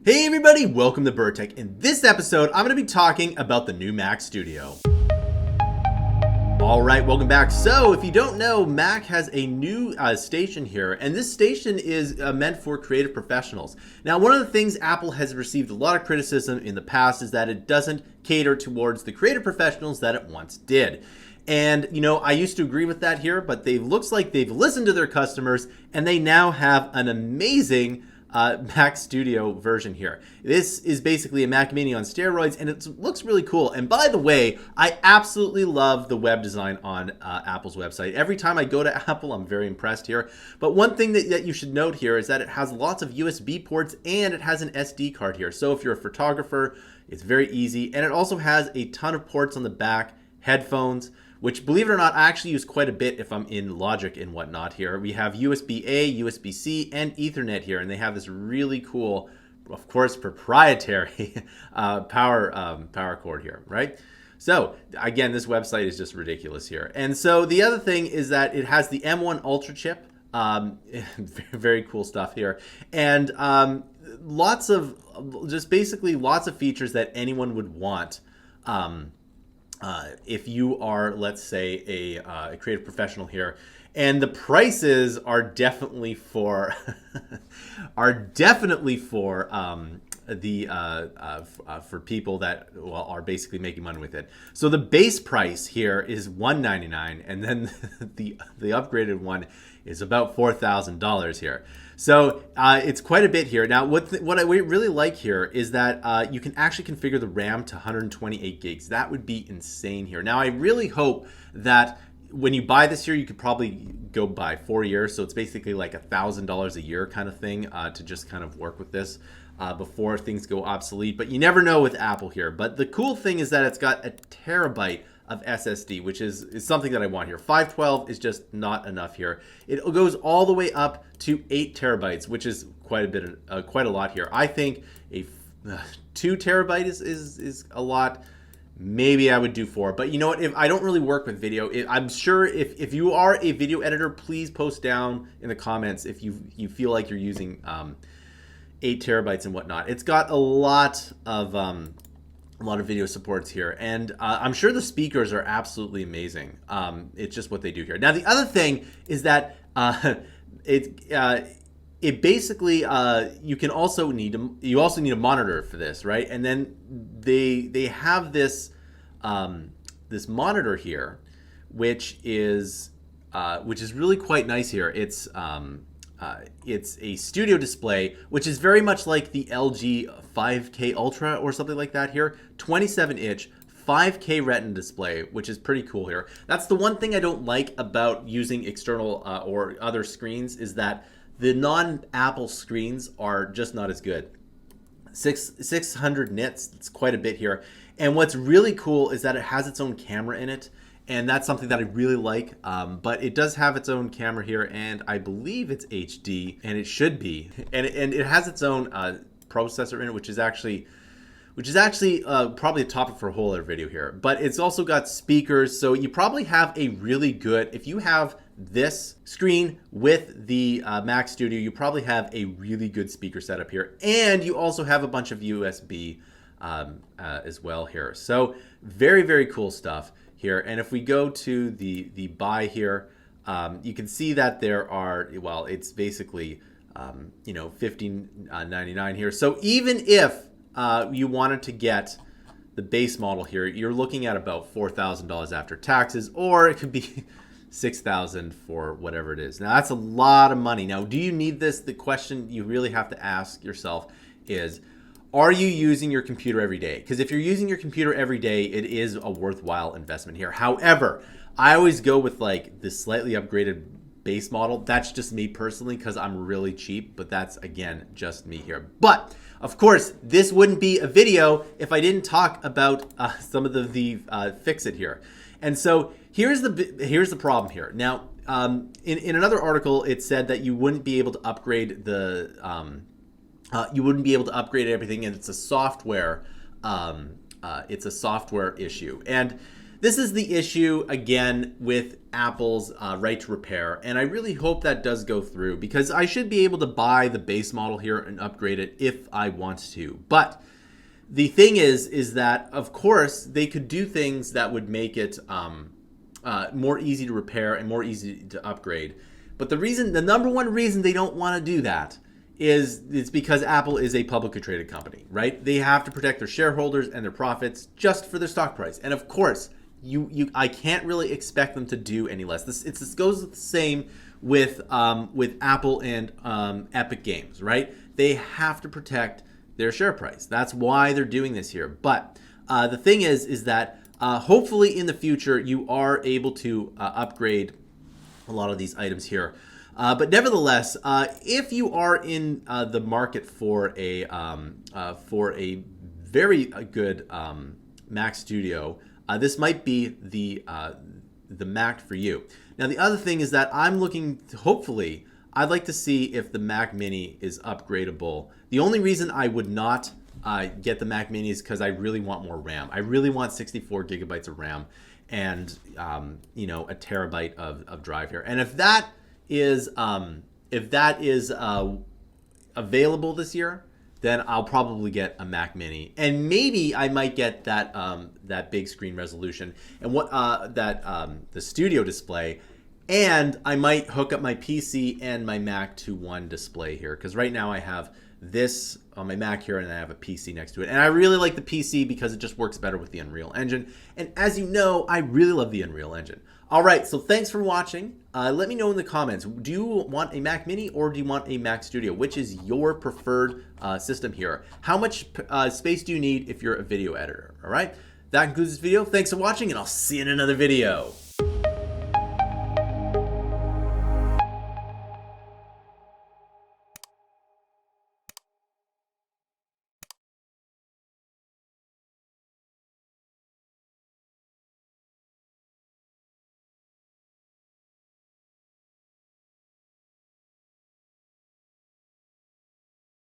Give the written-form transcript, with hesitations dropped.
Hey everybody, welcome to Bura. In this episode, I'm going to be talking about the new Mac Studio. Alright, welcome back. So, if you don't know, Mac has a new station here, and this station is meant for creative professionals. Now, one of the things Apple has received a lot of criticism in the past is that it doesn't cater towards the creative professionals that it once did. And, you know, I used to agree with that here, but it looks like they've listened to their customers, and they now have an amazing Mac Studio version here. This is basically a Mac Mini on steroids, and it looks really cool. And by the way, I absolutely love the web design on Apple's website. Every time I go to Apple, I'm very impressed here. But one thing that you should note here is that it has lots of USB ports, and it has an SD card here. So if you're a photographer, it's very easy. And it also has a ton of ports on the back, headphones, which, believe it or not, I actually use quite a bit if I'm in Logic and whatnot here. We have USB-A, USB-C, and Ethernet here, and they have this really cool, of course, proprietary power cord here, right? So, again, this website is just ridiculous here. And so the other thing is that it has the M1 Ultra chip. Very cool stuff here. And lots of features that anyone would want. If you are, let's say, a creative professional here, and the prices are definitely for for people that are basically making money with it. So the base price here is $199, and then the upgraded one is about $4,000 here. So it's quite a bit here. Now, what I really like here is that you can actually configure the RAM to 128 gigs. That would be insane here. Now, I really hope that when you buy this here, you could probably go buy 4 years. So it's basically like $1,000 a year kind of thing to just kind of work with this before things go obsolete. But you never know with Apple here. But the cool thing is that it's got a terabyte of SSD, which is something that I want here. 512 is just not enough here. It goes all the way up to 8 terabytes, which is quite a lot here. I think a 2 terabyte is a lot. Maybe I would do 4, but you know what? If I don't really work with video, I'm sure if you are a video editor, please post down in the comments if you feel like you're using 8 terabytes and whatnot. It's got a lot of video supports here, and I'm sure the speakers are absolutely amazing. It's just what they do here. Now, the other thing is that it basically you also need a monitor for this, right? And then they have this this monitor here, which is really quite nice here. It's a studio display, which is very much like the LG 5K Ultra or something like that here. 27-inch 5K Retina display, which is pretty cool here. That's the one thing I don't like about using external or other screens, is that the non-Apple screens are just not as good. 600 nits, it's quite a bit here. And what's really cool is that it has its own camera in it. And that's something that I really like, but it does have its own camera here, and I believe it's HD, and it should be. And it has its own processor in it, which is actually probably a topic for a whole other video here. But it's also got speakers, so you probably have a really good, if you have this screen with the Mac Studio, you probably have a really good speaker setup here. And you also have a bunch of USB as well here. So very, very cool stuff here. And if we go to the buy here, you can see that there are, well, it's basically $15.99 here. So even if you wanted to get the base model here, you're looking at about $4,000 after taxes, or it could be $6,000 for whatever it is. Now, that's a lot of money. Now, do you need this? The question you really have to ask yourself is, are you using your computer every day? Because if you're using your computer every day, it is a worthwhile investment here. However, I always go with like the slightly upgraded base model. That's just me personally, because I'm really cheap, but that's, again, just me here. But of course, this wouldn't be a video if I didn't talk about some of the fix-it here. And so here's the problem here. Now, in another article, it said that you wouldn't be able to upgrade everything, and it's a software issue. And this is the issue, again, with Apple's right to repair. And I really hope that does go through, because I should be able to buy the base model here and upgrade it if I want to. But the thing is that, of course, they could do things that would make it more easy to repair and more easy to upgrade. But the number one reason they don't want to do that is it's because Apple is a publicly traded company, right? They have to protect their shareholders and their profits just for their stock price. And of course, I can't really expect them to do any less. This goes the same with Apple and Epic Games, right? They have to protect their share price. That's why they're doing this here. But the thing is that hopefully in the future you are able to upgrade a lot of these items here. But nevertheless, if you are in the market for a very good Mac Studio, this might be the Mac for you. Now, the other thing is that I'm looking to, hopefully, I'd like to see if the Mac Mini is upgradable. The only reason I would not get the Mac Mini is because I really want more RAM. I really want 64 gigabytes of RAM and a terabyte of drive here. And if that is available this year, then I'll probably get a Mac Mini, and maybe I might get that big screen resolution and the studio display, and I might hook up my PC and my Mac to one display here, because right now I have this on my Mac here and I have a PC next to it, and I really like the PC because it just works better with the Unreal Engine, and as you know, I really love the Unreal Engine. All right, so thanks for watching. Let me know in the comments, do you want a Mac Mini or do you want a Mac Studio? Which is your preferred system here? How much space do you need if you're a video editor? All right, that concludes this video. Thanks for watching, and I'll see you in another video.